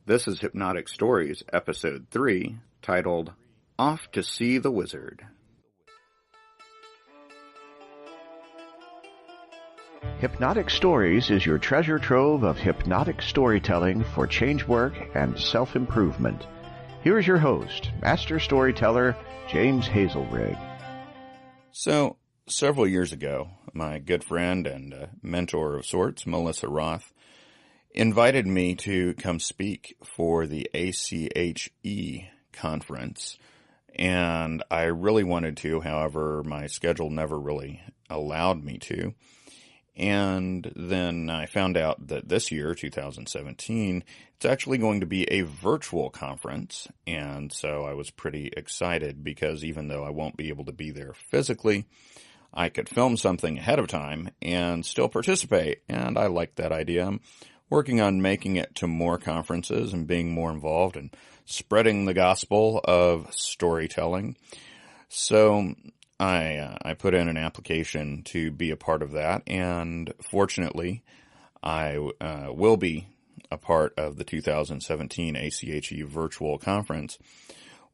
This is Hypnotic Stories, Episode 3, titled, Off to See the Wizard. Hypnotic Stories is your treasure trove of hypnotic storytelling for change work and self-improvement. Here is your host, Master Storyteller James Hazlerig. So, several years ago, my good friend and mentor of sorts, Melissa Roth, invited me to come speak for the ACHE conference, and I really wanted to. However, my schedule never really allowed me to. And then I found out that this year, 2017, it's actually going to be a virtual conference, and so I was pretty excited because even though I won't be able to be there physically, I could film something ahead of time and still participate, and I liked that idea. I'm working on making it to more conferences and being more involved and spreading the gospel of storytelling. So I put in an application to be a part of that, and fortunately, I will be a part of the 2017 ACHE virtual conference.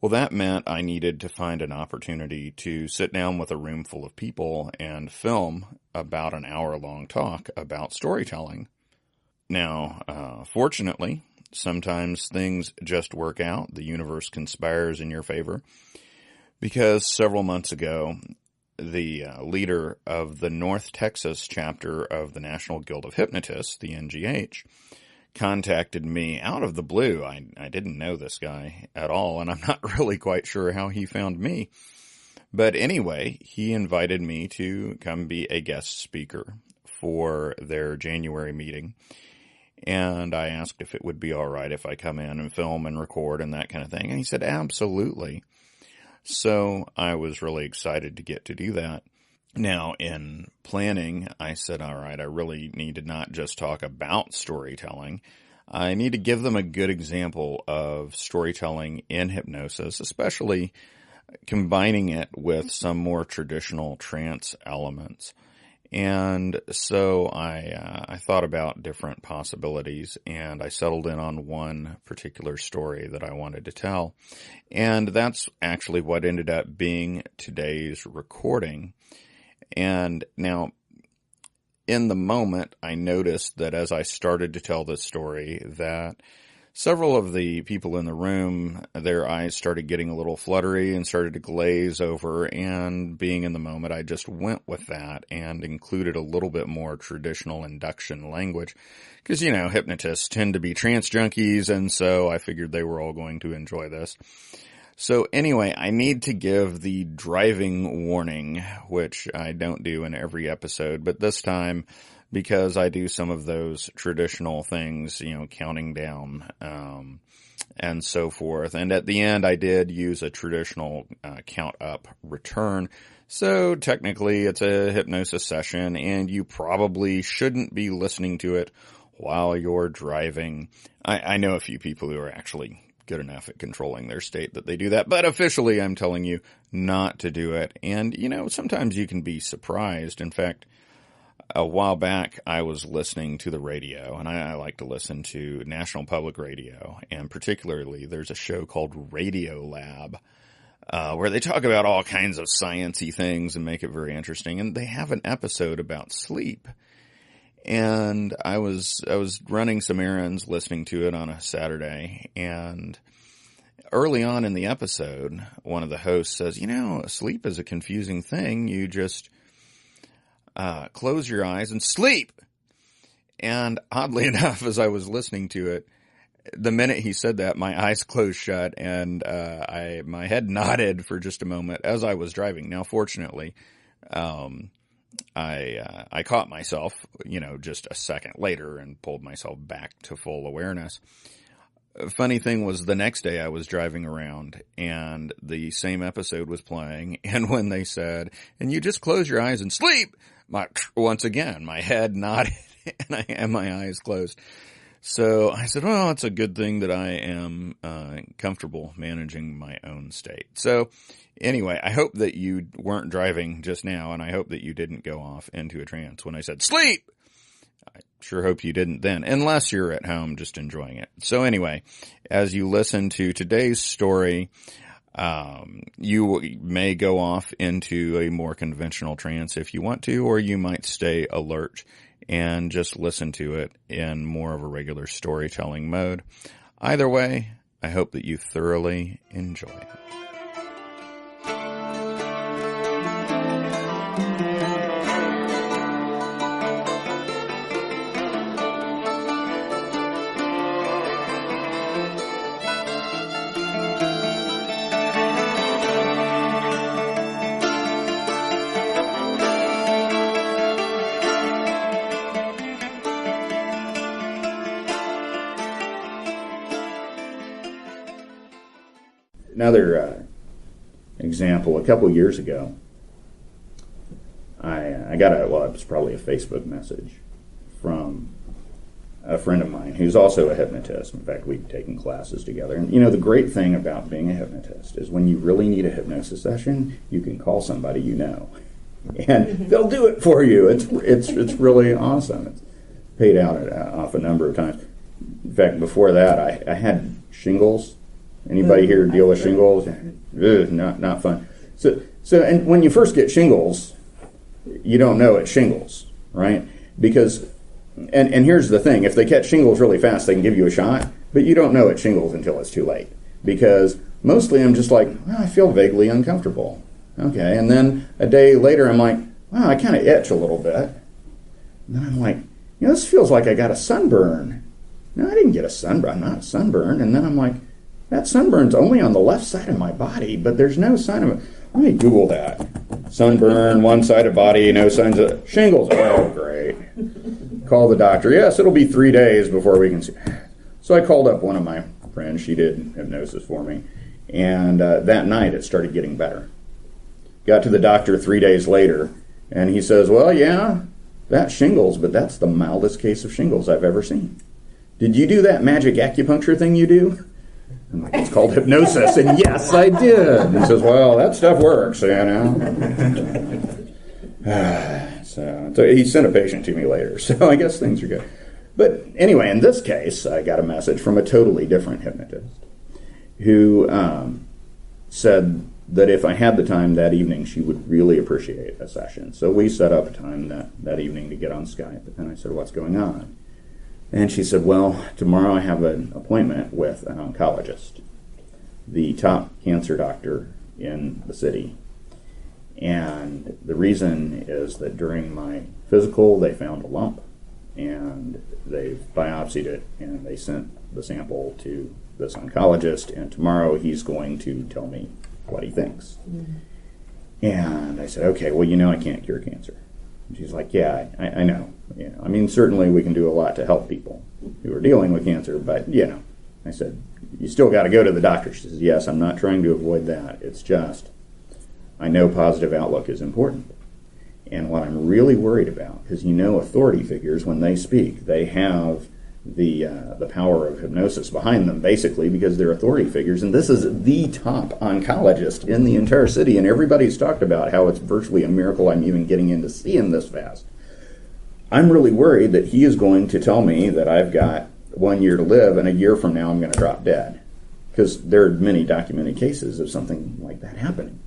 Well, that meant I needed to find an opportunity to sit down with a room full of people and film about an hour-long talk about storytelling. Now, fortunately, sometimes things just work out. The universe conspires in your favor. Because several months ago, the leader of the North Texas Chapter of the National Guild of Hypnotists, the NGH, contacted me out of the blue. I didn't know this guy at all, and I'm not really quite sure how he found me. But anyway, he invited me to come be a guest speaker for their January meeting. And I asked if it would be all right if I come in and film and record and that kind of thing. And he said, absolutely. So I was really excited to get to do that. Now, in planning, I said, all right, I really need to not just talk about storytelling. I need to give them a good example of storytelling in hypnosis, especially combining it with some more traditional trance elements. And so I thought about different possibilities, and I settled in on one particular story that I wanted to tell. And that's actually what ended up being today's recording. And now, in the moment, I noticed that as I started to tell this story, that several of the people in the room, their eyes started getting a little fluttery and started to glaze over, and being in the moment, I just went with that and included a little bit more traditional induction language. Because, you know, hypnotists tend to be trance junkies, and so I figured they were all going to enjoy this. So anyway, I need to give the driving warning, which I don't do in every episode, but this time, because I do some of those traditional things, you know, counting down, and so forth. And at the end, I did use a traditional count up return. So technically, it's a hypnosis session, and you probably shouldn't be listening to it while you're driving. I know a few people who are actually good enough at controlling their state that they do that, but officially, I'm telling you not to do it. And, you know, sometimes you can be surprised. In fact, a while back, I was listening to the radio, and I like to listen to National Public Radio, and particularly there's a show called Radio Lab, where they talk about all kinds of sciencey things and make it very interesting, and they have an episode about sleep. And I was running some errands listening to it on a Saturday, and early on in the episode, one of the hosts says, you know, sleep is a confusing thing. You just close your eyes and sleep. And oddly enough, as I was listening to it, the minute he said that, my eyes closed shut, and my head nodded for just a moment as I was driving. Now, fortunately, I caught myself, you know, just a second later and pulled myself back to full awareness. Funny thing was, the next day I was driving around and the same episode was playing, and when they said, and you just close your eyes and sleep, once again, my head nodded and I had my eyes closed. So I said, well, it's a good thing that I am comfortable managing my own state. So anyway, I hope that you weren't driving just now, and I hope that you didn't go off into a trance when I said sleep. sure hope you didn't then, unless you're at home just enjoying it. So anyway, as you listen to today's story, you may go off into a more conventional trance if you want to, or you might stay alert and just listen to it in more of a regular storytelling mode. Either way, I hope that you thoroughly enjoy it. Another example, a couple years ago, I got it was probably a Facebook message from a friend of mine who's also a hypnotist. In fact, we've taken classes together. And, the great thing about being a hypnotist is when you really need a hypnosis session, you can call somebody you know, and they'll do it for you. It's really awesome. It's paid out off a number of times. In fact, before that, I had shingles. Anybody here deal with shingles? Not fun. So, and when you first get shingles, you don't know it's shingles, right? Because, and here's the thing: if they catch shingles really fast, they can give you a shot, but you don't know it's shingles until it's too late. Because mostly I'm just like, I feel vaguely uncomfortable. Okay, and then a day later I'm like, wow, I kind of itch a little bit. And then I'm like, this feels like I got a sunburn. No, I didn't get a sunburn. I'm not sunburned. And then I'm like, that sunburn's only on the left side of my body, but there's no sign of it. Let me Google that. Sunburn, one side of body, no signs of shingles. Oh, great. Call the doctor. Yes, it'll be 3 days before we can see. So I called up one of my friends. She did hypnosis for me. And that night it started getting better. Got to the doctor 3 days later, and he says, well, yeah, that's shingles, but that's the mildest case of shingles I've ever seen. Did you do that magic acupuncture thing you do? I'm like, it's called hypnosis. And yes, I did. He says, well, that stuff works, So he sent a patient to me later. So I guess things are good. But anyway, in this case, I got a message from a totally different hypnotist who said that if I had the time that evening, she would really appreciate a session. So we set up a time that evening to get on Skype. And I said, what's going on? And she said, well, tomorrow I have an appointment with an oncologist, the top cancer doctor in the city. And the reason is that during my physical, they found a lump, and they've biopsied it, and they sent the sample to this oncologist, and tomorrow he's going to tell me what he thinks. Mm-hmm. And I said, okay, well, I can't cure cancer. And she's like, yeah, I know. I mean, certainly we can do a lot to help people who are dealing with cancer, but, I said, you still got to go to the doctor. She says, yes, I'm not trying to avoid that. It's just, I know positive outlook is important. And what I'm really worried about, because authority figures, when they speak, they have the power of hypnosis behind them, basically, because they're authority figures. And this is the top oncologist in the entire city, and everybody's talked about how it's virtually a miracle I'm even getting in to see him this fast. I'm really worried that he is going to tell me that I've got 1 year to live, and a year from now I'm going to drop dead. Because there are many documented cases of something like that happening.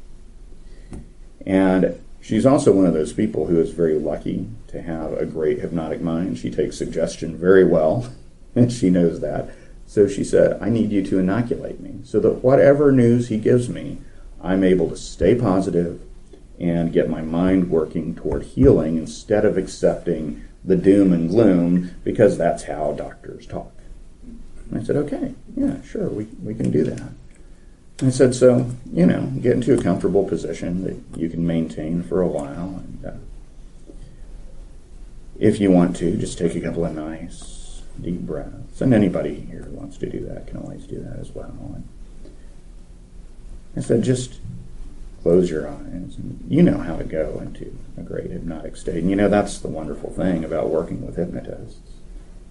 And she's also one of those people who is very lucky to have a great hypnotic mind. She takes suggestion very well, and she knows that. So she said, I need you to inoculate me so that whatever news he gives me, I'm able to stay positive and get my mind working toward healing instead of accepting the doom and gloom, because that's how doctors talk. And I said, okay, yeah, sure, we can do that. I said, so, get into a comfortable position that you can maintain for a while. And if you want to, just take a couple of nice, deep breaths. And anybody here who wants to do that can always do that as well. And I said, just close your eyes. And you know how to go into a great hypnotic state. And that's the wonderful thing about working with hypnotists.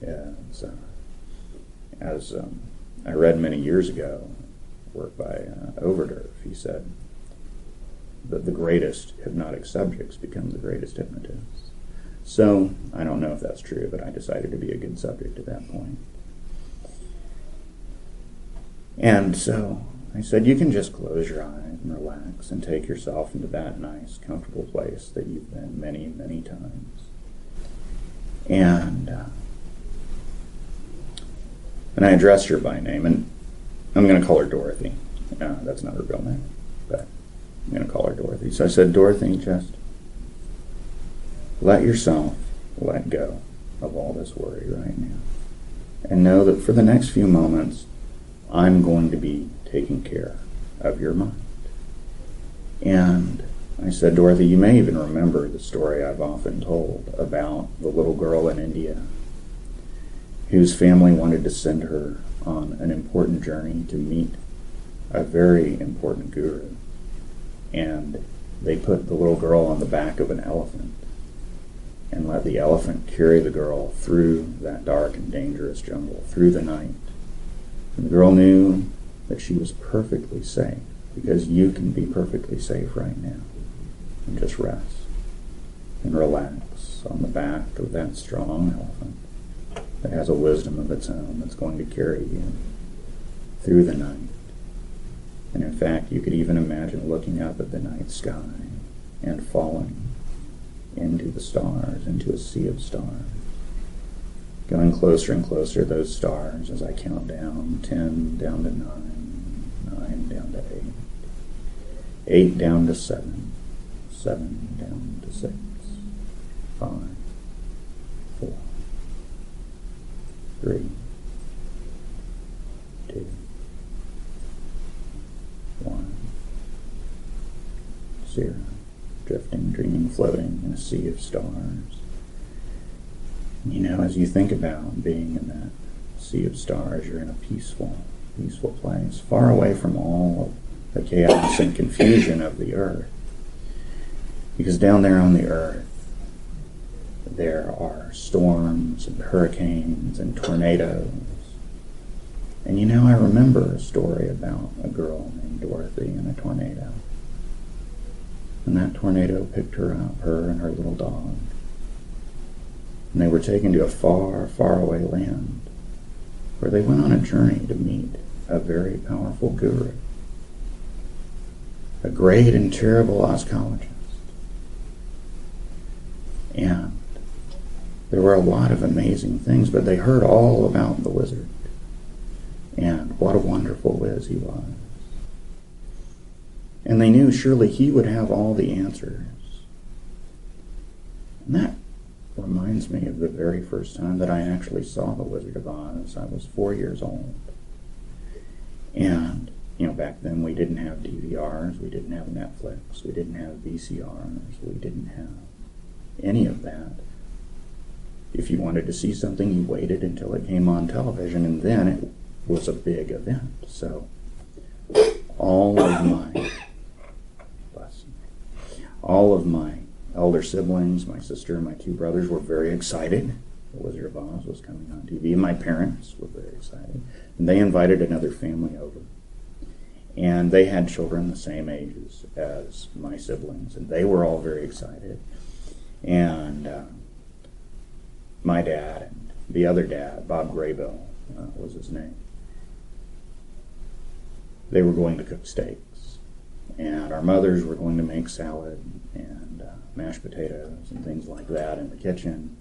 Yeah, so, as I read many years ago, work by Overderf, he said that the greatest hypnotic subjects become the greatest hypnotists. So I don't know if that's true, but I decided to be a good subject at that point. And so I said, you can just close your eyes and relax and take yourself into that nice, comfortable place that you've been many, many times. And I addressed her by name, and I'm going to call her Dorothy. That's not her real name, but I'm going to call her Dorothy. So I said, Dorothy, just let yourself let go of all this worry right now. And know that for the next few moments, I'm going to be taking care of your mind. And I said, Dorothy, you may even remember the story I've often told about the little girl in India whose family wanted to send her on an important journey to meet a very important guru. And they put the little girl on the back of an elephant and let the elephant carry the girl through that dark and dangerous jungle, through the night. And the girl knew that she was perfectly safe, because you can be perfectly safe right now. And just rest and relax on the back of that strong elephant that has a wisdom of its own that's going to carry you through the night. And in fact, you could even imagine looking up at the night sky and falling into the stars, into a sea of stars. Going closer and closer to those stars as I count down, 10 down to 9, 9 down to 8, 8 down to 7, 7 down to 6, 5, 4, 3, 2, 1, 0. Drifting, dreaming, floating in a sea of stars. You know, as you think about being in that sea of stars, you're in a peaceful place, far away from all of the chaos and confusion of the earth. Because down there on the earth, there are storms and hurricanes and tornadoes. And you know, I remember a story about a girl named Dorothy in a tornado. And that tornado picked her up, her and her little dog. And they were taken to a far, far away land where they went on a journey to meet a very powerful guru, a great and terrible oscologist. And there were a lot of amazing things, but they heard all about the wizard and what a wonderful whiz he was. And they knew surely he would have all the answers. And that reminds me of the very first time that I actually saw The Wizard of Oz. I was 4 years old. And, you know, back then we didn't have DVRs, we didn't have Netflix, we didn't have VCRs, we didn't have any of that. If you wanted to see something, you waited until it came on television, and then it was a big event. So all of my elder siblings, my sister and my 2 brothers, were very excited. The Wizard of Oz was coming on TV, and my parents were very excited. And they invited another family over. And they had children the same ages as my siblings, and they were all very excited. And my dad and the other dad, Bob Graybill was his name, they were going to cook steaks. And our mothers were going to make salad and mashed potatoes and things like that in the kitchen.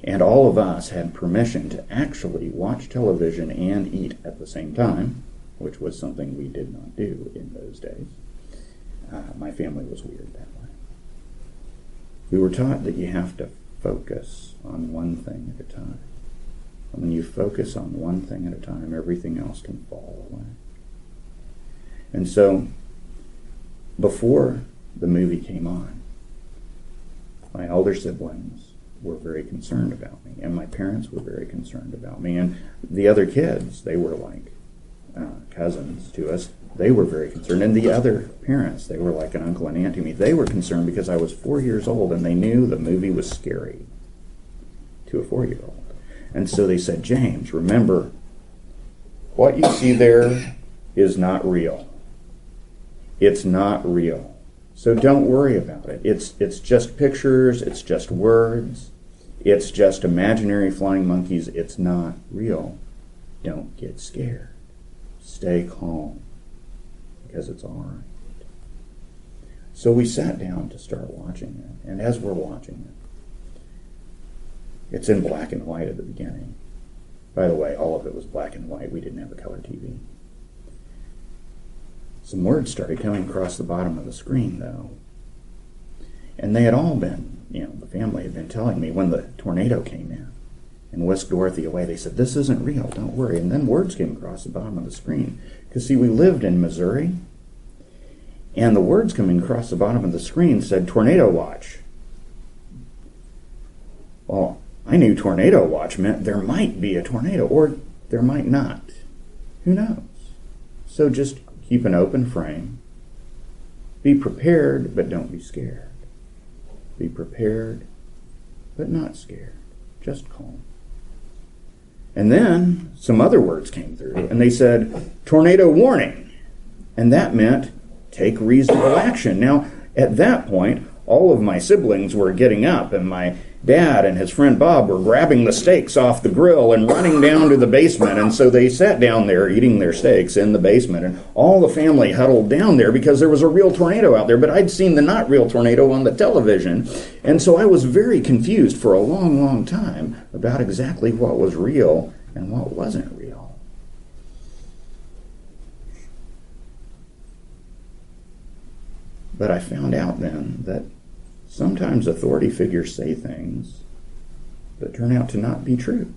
And all of us had permission to actually watch television and eat at the same time, which was something we did not do in those days. My family was weird that way. We were taught that you have to focus on one thing at a time. And when you focus on one thing at a time, everything else can fall away. And so, before the movie came on, my elder siblings were very concerned about me, and my parents were very concerned about me, and the other kids, they were like cousins to us, they were very concerned, and the other parents, they were like an uncle and aunt to me, they were concerned because I was 4 years old, and they knew the movie was scary to a 4-year-old. And so they said, James, remember, what you see there is not real. It's not real. So don't worry about it. It's just pictures, it's just words. It's just imaginary flying monkeys. It's not real. Don't get scared. Stay calm, because it's all right. So we sat down to start watching it, and as we're watching it, it's in black and white at the beginning. By the way, all of it was black and white. We didn't have a color TV. Some words started coming across the bottom of the screen, though. And they had all been, the family had been telling me when the tornado came in and whisked Dorothy away. They said, this isn't real, don't worry. And then words came across the bottom of the screen. Because, see, we lived in Missouri, and the words coming across the bottom of the screen said, tornado watch. Well, I knew tornado watch meant there might be a tornado, or there might not. Who knows? So just keep an open frame. Be prepared, but don't be scared. Be prepared, but not scared. Just calm. And then some other words came through, and they said, tornado warning. And that meant take reasonable action. Now, at that point, all of my siblings were getting up, and my dad and his friend Bob were grabbing the steaks off the grill and running down to the basement. And so they sat down there eating their steaks in the basement, and all the family huddled down there because there was a real tornado out there. But I'd seen the not real tornado on the television, and so I was very confused for a long, long time about exactly what was real and what wasn't real. But I found out then that sometimes authority figures say things that turn out to not be true.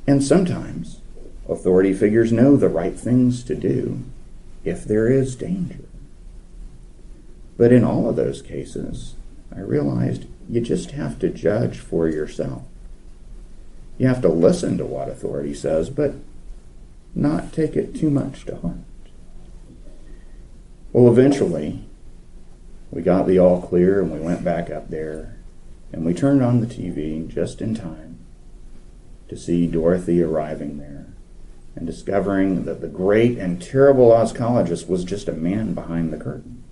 And sometimes authority figures know the right things to do if there is danger. But in all of those cases, I realized you just have to judge for yourself. You have to listen to what authority says, but not take it too much to heart. Well, eventually, we got the all clear, and we went back up there, and we turned on the TV just in time to see Dorothy arriving there and discovering that the great and terrible Ozcologist was just a man behind the curtain.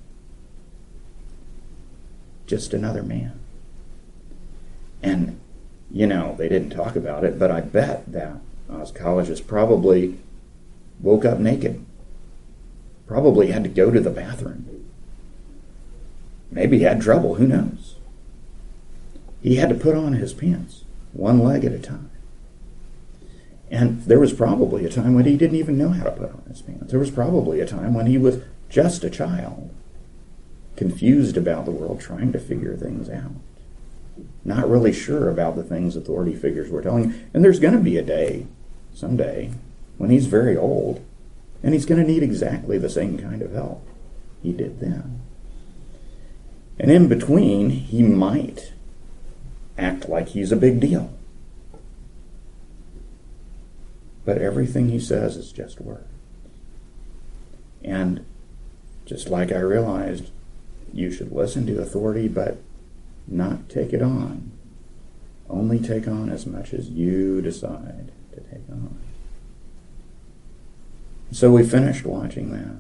Just another man. And, they didn't talk about it, but I bet that Ozcologist probably woke up naked. Probably had to go to the bathroom. Maybe he had trouble, who knows? He had to put on his pants, one leg at a time. And there was probably a time when he didn't even know how to put on his pants. There was probably a time when he was just a child, confused about the world, trying to figure things out. Not really sure about the things authority figures were telling him. And there's going to be a day, someday, when he's very old, and he's going to need exactly the same kind of help he did then. And in between, he might act like he's a big deal. But everything he says is just words. And just like I realized, you should listen to authority, but not take it on. Only take on as much as you decide to take on. So we finished watching that,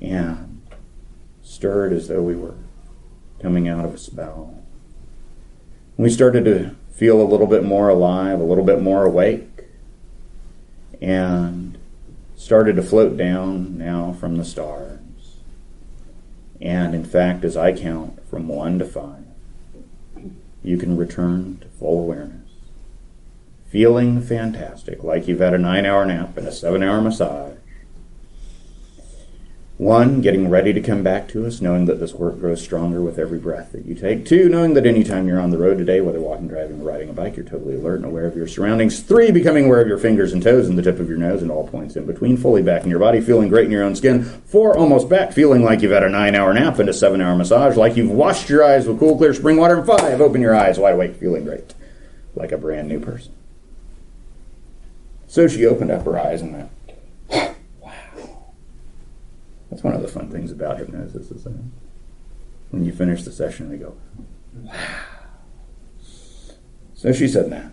and stirred as though we were coming out of a spell. We started to feel a little bit more alive, a little bit more awake, and started to float down now from the stars. And in fact, as I count from 1 to 5, you can return to full awareness. Feeling fantastic, like you've had a 9-hour nap and a 7-hour massage. 1, getting ready to come back to us, knowing that this work grows stronger with every breath that you take. 2, knowing that anytime you're on the road today, whether walking, driving, or riding a bike, you're totally alert and aware of your surroundings. 3, becoming aware of your fingers and toes and the tip of your nose and all points in between, fully back in your body, feeling great in your own skin. 4, almost back, feeling like you've had a 9-hour nap and a 7-hour massage, like you've washed your eyes with cool, clear spring water. And 5, open your eyes wide awake, feeling great, like a brand new person. So she opened up her eyes and went, wow. That's one of the fun things about hypnosis, is that when you finish the session, they go, wow. So she said that.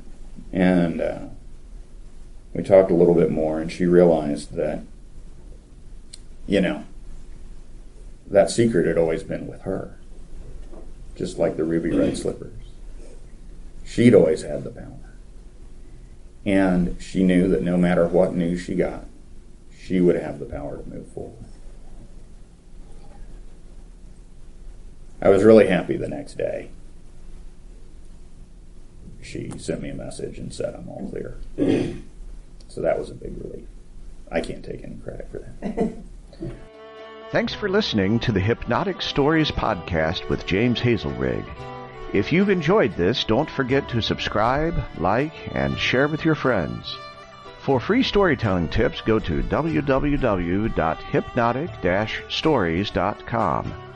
And we talked a little bit more, and she realized that, that secret had always been with her. just like the ruby red slippers. She'd always had the power. And she knew that no matter what news she got, she would have the power to move forward. I was really happy the next day. She sent me a message and said, I'm all clear. So that was a big relief. I can't take any credit for that. Thanks for listening to the Hypnotic Stories podcast with James Hazlerig. If you've enjoyed this, don't forget to subscribe, like, and share with your friends. For free storytelling tips, go to www.hypnotic-stories.com.